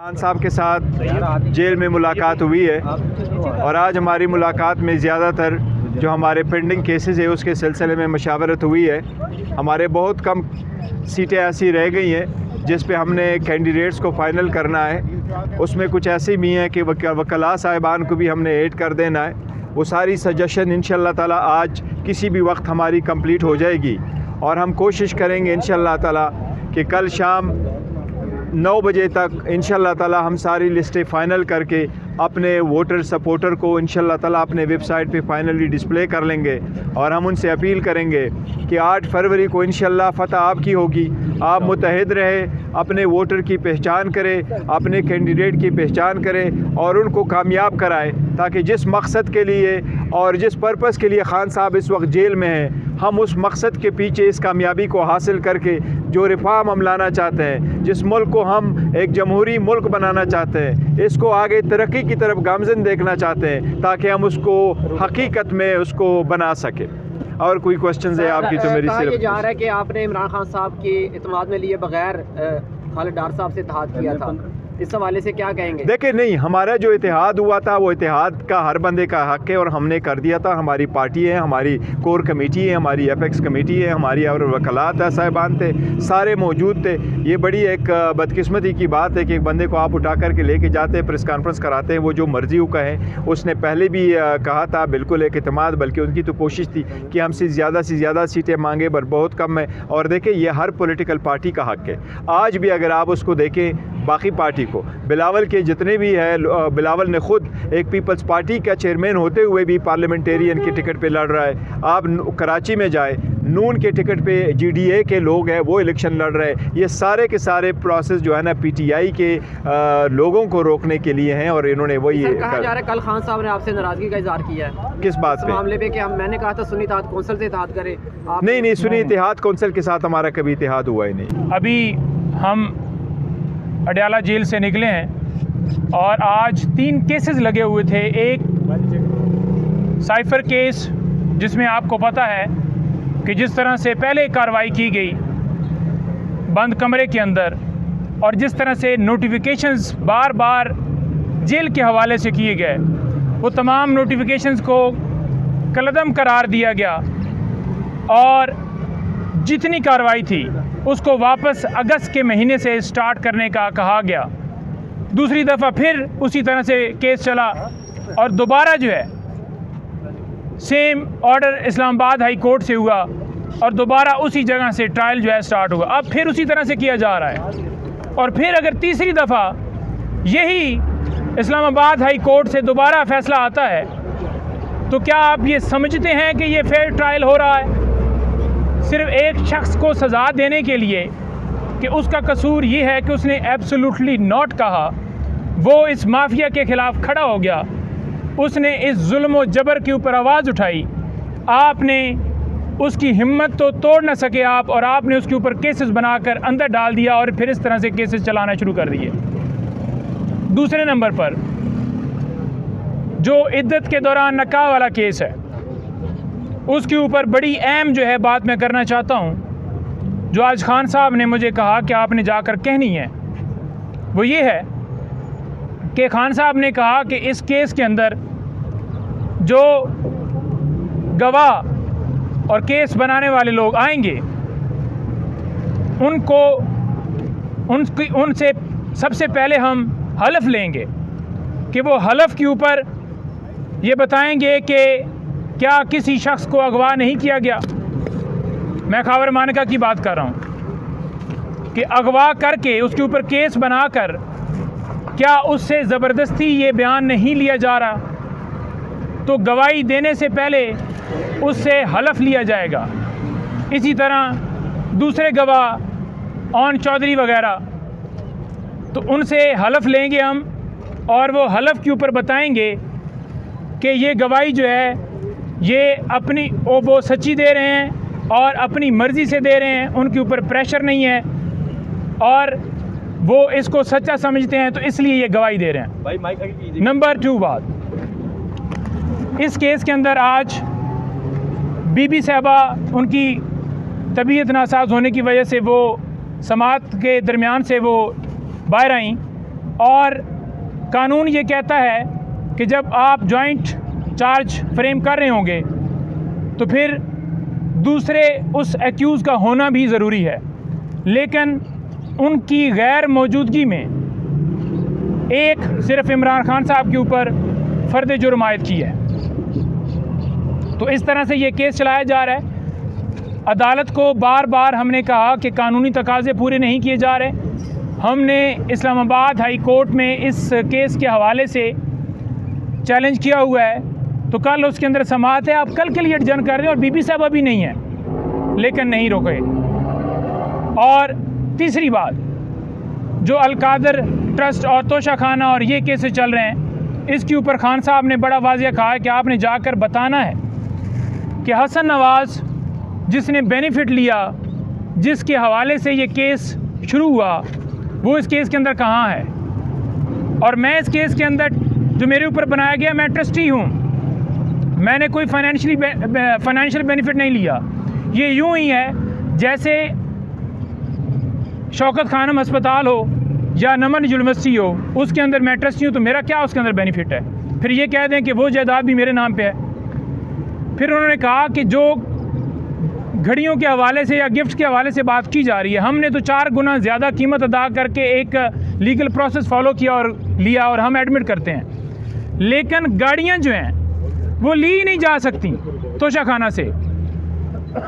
खान साहब के साथ जेल में मुलाकात हुई है और आज हमारी मुलाकात में ज़्यादातर जो हमारे पेंडिंग केसेस है उसके सिलसिले में मशावरत हुई है। हमारे बहुत कम सीटें ऐसी रह गई हैं जिस पे हमने कैंडिडेट्स को फ़ाइनल करना है। उसमें कुछ ऐसी भी हैं कि वकला साहिबान को भी हमने ऐड कर देना है। वो सारी सजेशन इंशाअल्लाह ताला आज किसी भी वक्त हमारी कंप्लीट हो जाएगी और हम कोशिश करेंगे इंशाअल्लाह ताला कि कल शाम 9 बजे तक इंशाअल्लाह ताला हम सारी लिस्टें फ़ाइनल करके अपने वोटर सपोर्टर को इंशाअल्लाह ताला अपने वेबसाइट पे फाइनली डिस्प्ले कर लेंगे और हम उनसे अपील करेंगे कि 8 फरवरी को इंशाअल्लाह फ़तह आपकी होगी। आप मुतहद रहे, अपने वोटर की पहचान करें, अपने कैंडिडेट की पहचान करें और उनको कामयाब कराएं ताकि जिस मकसद के लिए और जिस पर्पज़ के लिए खान साहब इस वक्त जेल में हैं, हम उस मकसद के पीछे इस कामयाबी को हासिल करके जो रिफॉर्म हम लाना चाहते हैं, जिस मुल्क को हम एक जमहूरी मुल्क बनाना चाहते हैं, इसको आगे तरक्की की तरफ गामज़न देखना चाहते हैं ताकि हम उसको हकीकत में उसको बना सकें। और कोई क्वेश्चन है आपकी तो मेरी सिर्फ ये जा रहा है कि आपने इमरान खान साहब की इत्मीनान में लिए बगैर खालिद डार साहब से इत्तेहाद किया था, इस हवाले से क्या कहेंगे? देखिए, नहीं, हमारा जो इत्तेहाद हुआ था वो इत्तेहाद का हर बंदे का हक है और हमने कर दिया था। हमारी पार्टी है, हमारी कोर कमेटी है, हमारी एपेक्स कमेटी है, हमारी और वकलात साहिबान थे, सारे मौजूद थे। ये बड़ी एक बदकिस्मती की बात है कि एक बंदे को आप उठा करके लेके जाते हैं, प्रेस कॉन्फ्रेंस कराते हैं, वो जो मर्जी का है। उसने पहले भी कहा था बिल्कुल एक इत्मीनान, बल्कि उनकी तो कोशिश थी कि हमसे ज़्यादा सीटें मांगे पर बहुत कम है। और देखें, ये हर पॉलिटिकल पार्टी का हक है। आज भी अगर आप उसको देखें बाकी पार्टी को, बिलावल के जितने भी है, बिलावल ने ख़ुद एक पीपल्स पार्टी का चेयरमैन होते हुए भी पार्लियामेंटेरियन के टिकट पे लड़ रहा है। आप कराची में जाए, नून के टिकट पे GDA के लोग हैं, वो इलेक्शन लड़ रहे हैं। ये सारे के सारे प्रोसेस जो है ना PTI के लोगों को रोकने के लिए हैं और इन्होंने वही कहा जा रहा है कल खान साहब ने आपसे नाराज़गी का इजहार किया है। किस बात पे? मामले पे कि मैंने कहा था सुन्नी इत्तेहाद कौंसिल से इत्तेहाद करें। नहीं, सुन्नी इत्तेहाद कौंसिल के साथ हमारा कभी इत्तेहाद हुआ ही नहीं। अभी हम अडयाला जेल से निकले हैं और आज 3 केसेस लगे हुए थे। एक साइफर केस जिसमें आपको पता है कि जिस तरह से पहले कार्रवाई की गई बंद कमरे के अंदर और जिस तरह से नोटिफिकेशंस बार बार जेल के हवाले से किए गए, वो तमाम नोटिफिकेशंस को कलअदम करार दिया गया और जितनी कार्रवाई थी उसको वापस अगस्त के महीने से स्टार्ट करने का कहा गया। दूसरी दफ़ा फिर उसी तरह से केस चला और दोबारा जो है same order Islamabad high court से हुआ और दोबारा उसी जगह से ट्रायल जो है स्टार्ट हुआ। अब फिर उसी तरह से किया जा रहा है और फिर अगर तीसरी दफ़ा यही इस्लामाबाद हाई कोर्ट से दोबारा फैसला आता है तो क्या आप ये समझते हैं कि ये फेयर ट्रायल हो रहा है? सिर्फ एक शख्स को सज़ा देने के लिए कि उसका कसूर ये है कि उसने एब्सोल्युटली नॉट कहा, वो इस माफिया के ख़िलाफ़ खड़ा हो गया, उसने इस जुल्म और जबर के ऊपर आवाज़ उठाई, आपने उसकी हिम्मत तो तोड़ ना सके आप, और आपने उसके ऊपर केसेस बनाकर अंदर डाल दिया और फिर इस तरह से केसेस चलाना शुरू कर दिए। दूसरे नंबर पर जो इद्दत के दौरान नकाह वाला केस है, उसके ऊपर बड़ी अहम जो है बात मैं करना चाहता हूँ, जो आज खान साहब ने मुझे कहा कि आपने जाकर कहनी है, वो ये है कि खान साहब ने कहा कि इस केस के अंदर जो गवाह और केस बनाने वाले लोग आएंगे उनसे सबसे पहले हम हलफ लेंगे कि वो हलफ के ऊपर ये बताएंगे कि क्या किसी शख्स को अगवा नहीं किया गया। मैं खावर मानका की बात कर रहा हूँ कि अगवा करके उसके ऊपर केस बनाकर क्या उससे ज़बरदस्ती ये बयान नहीं लिया जा रहा, तो गवाही देने से पहले उससे हलफ लिया जाएगा। इसी तरह दूसरे गवाह ऑन चौधरी वगैरह, तो उनसे हलफ लेंगे हम और वो हलफ के ऊपर बताएंगे कि ये गवाही जो है ये अपनी वो सच्ची दे रहे हैं और अपनी मर्ज़ी से दे रहे हैं, उनके ऊपर प्रेशर नहीं है और वो इसको सच्चा समझते हैं, तो इसलिए ये गवाही दे रहे हैं। नंबर 2 बात, इस केस के अंदर आज बीबी साहबा उनकी तबीयत नासाज होने की वजह से वो समात के दरमियान से वो बाहर आईं और कानून ये कहता है कि जब आप जॉइंट चार्ज फ्रेम कर रहे होंगे तो फिर दूसरे उस एक्यूज़ का होना भी ज़रूरी है, लेकिन उनकी गैर मौजूदगी में एक सिर्फ इमरान खान साहब के ऊपर फ़र्द जुर्म आयद की है। तो इस तरह से ये केस चलाया जा रहा है। अदालत को बार बार हमने कहा कि कानूनी तकाज़े पूरे नहीं किए जा रहे। हमने इस्लामाबाद हाई कोर्ट में इस केस के हवाले से चैलेंज किया हुआ है, तो कल उसके अंदर समाअत है, आप कल के लिए एडजर्न कर रहे हैं और बीबी साहब अभी नहीं है, लेकिन नहीं रोके। और तीसरी बात, जो अलकादर ट्रस्ट और तोशा खाना और ये केसेस चल रहे हैं, इसके ऊपर खान साहब ने बड़ा वाज़िया कहा है कि आपने जाकर बताना है कि हसन नवाज़ जिसने बेनिफिट लिया, जिसके हवाले से ये केस शुरू हुआ, वो इस केस के अंदर कहाँ है। और मैं इस केस के अंदर जो मेरे ऊपर बनाया गया, मैं ट्रस्टी हूँ, मैंने कोई फाइनेंशियल बेनिफिट नहीं लिया। ये यूँ ही है जैसे शौकत खानम अस्पताल हो या नमन यूनिवर्सिटी हो, उसके अंदर मैं ट्रस्टी हूँ, तो मेरा क्या उसके अंदर बेनिफिट है। फिर ये कह दें कि वो जायदाद भी मेरे नाम पे है। फिर उन्होंने कहा कि जो घड़ियों के हवाले से या गिफ्ट के हवाले से बात की जा रही है, हमने तो 4 गुना ज़्यादा कीमत अदा करके एक लीगल प्रोसेस फॉलो किया और लिया, और हम एडमिट करते हैं। लेकिन गाड़ियाँ जो हैं वो ली ही नहीं जा सकती तोशा खाना से।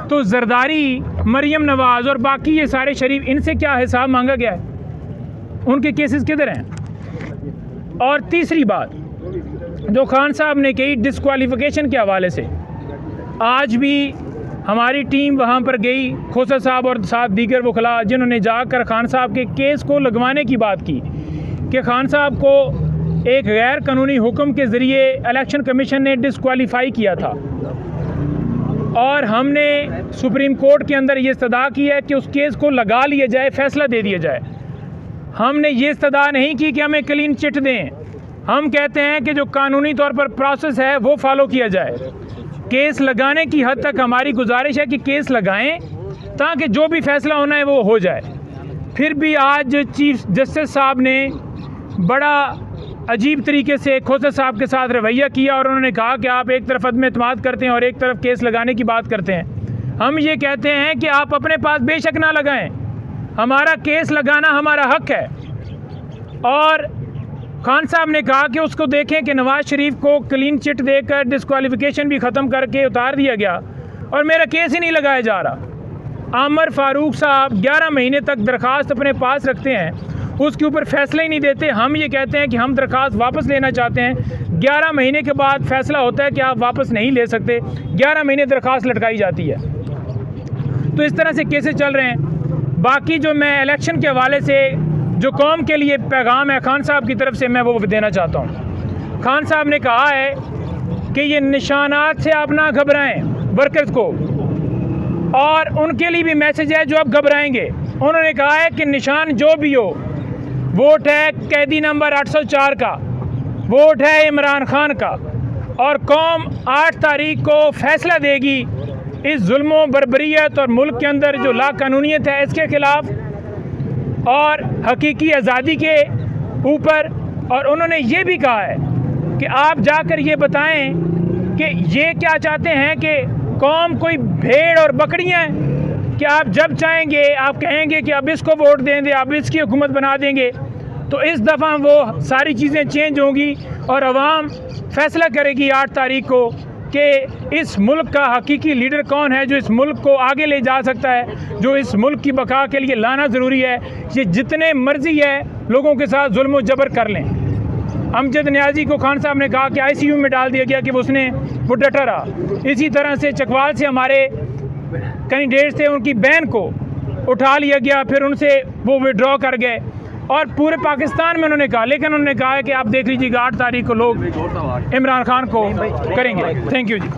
तो जरदारी, मरियम नवाज़ और बाकी ये सारे शरीफ, इनसे क्या हिसाब मांगा गया है, उनके केसेस किधर हैं। और तीसरी बात जो खान साहब ने कही डिस्क्वालिफिकेशन के हवाले से, आज भी हमारी टीम वहाँ पर गई, खोसा साहब और साथ दीगर वकला, जिन्होंने जाकर खान साहब के केस को लगवाने की बात की कि खान साहब को एक गैर कानूनी हुक्म के ज़रिए इलेक्शन कमीशन ने डिस्क्वालीफाई किया था, और हमने सुप्रीम कोर्ट के अंदर ये इस्तदा की है कि उस केस को लगा लिया जाए, फ़ैसला दे दिया जाए। हमने ये इस्तदा नहीं की कि हमें क्लीन चिट दें। हम कहते हैं कि जो कानूनी तौर पर प्रोसेस है वो फॉलो किया जाए। केस लगाने की हद तक हमारी गुजारिश है कि केस लगाएं ताकि जो भी फ़ैसला होना है वो हो जाए। फिर भी आज चीफ जस्टिस साहब ने बड़ा अजीब तरीके से खोसा साहब के साथ रवैया किया, और उन्होंने कहा कि आप एक तरफ अदम एतमाद करते हैं और एक तरफ केस लगाने की बात करते हैं। हम ये कहते हैं कि आप अपने पास बेशक ना लगाएं, हमारा केस लगाना हमारा हक है। और खान साहब ने कहा कि उसको देखें कि नवाज़ शरीफ को क्लीन चिट देकर डिस्क्वालिफिकेशन भी ख़त्म करके उतार दिया गया और मेरा केस ही नहीं लगाया जा रहा। आमर फारूक साहब 11 महीने तक दरख्वास्त अपने पास रखते हैं, उसके ऊपर फ़ैसला ही नहीं देते। हम ये कहते हैं कि हम दरख्वास्त वापस लेना चाहते हैं, 11 महीने के बाद फ़ैसला होता है कि आप वापस नहीं ले सकते, 11 महीने दरख्वास्त लटकाई जाती है। तो इस तरह से केसेस चल रहे हैं। बाकी जो मैं इलेक्शन के हवाले से जो कौम के लिए पैगाम है खान साहब की तरफ से, मैं वो देना चाहता हूँ। खान साहब ने कहा है कि ये निशानात से आप ना घबराएं वर्कर्स को, और उनके लिए भी मैसेज है जो अब घबराएंगे। उन्होंने कहा है कि निशान जो भी हो, वोट है कैदी नंबर 804 का, वोट है इमरान खान का, और कौम 8 तारीख को फैसला देगी इस जुल्म बर्बरियत और मुल्क के अंदर जो लाकानूनियत है इसके ख़िलाफ़ और हकीकी आज़ादी के ऊपर। और उन्होंने ये भी कहा है कि आप जाकर ये बताएं कि ये क्या चाहते हैं कि कौम कोई भेड़ और बकरियां हैं कि आप जब चाहेंगे आप कहेंगे कि अब इसको वोट देंगे, अब इसकी हुकूमत बना देंगे। तो इस दफ़ा वो सारी चीज़ें चेंज होंगी और अवाम फ़ैसला करेगी 8 तारीख को कि इस मुल्क का हकीकी लीडर कौन है, जो इस मुल्क को आगे ले जा सकता है, जो इस मुल्क की बका के लिए लाना ज़रूरी है। ये जितने मर्जी है लोगों के साथ जुल्म और जबर कर लें। अमजद न्याजी को खान साहब ने कहा कि ICU में डाल दिया गया कि वो डटा रहा। इसी तरह से चकवाल से हमारे कैंडिडेट थे, उनकी बहन को उठा लिया गया, फिर उनसे वो विड्रॉ कर गए, और पूरे पाकिस्तान में उन्होंने कहा। लेकिन उन्होंने कहा है कि आप देख लीजिएगा 8 तारीख को लोग इमरान खान को करेंगे। Thank you ji.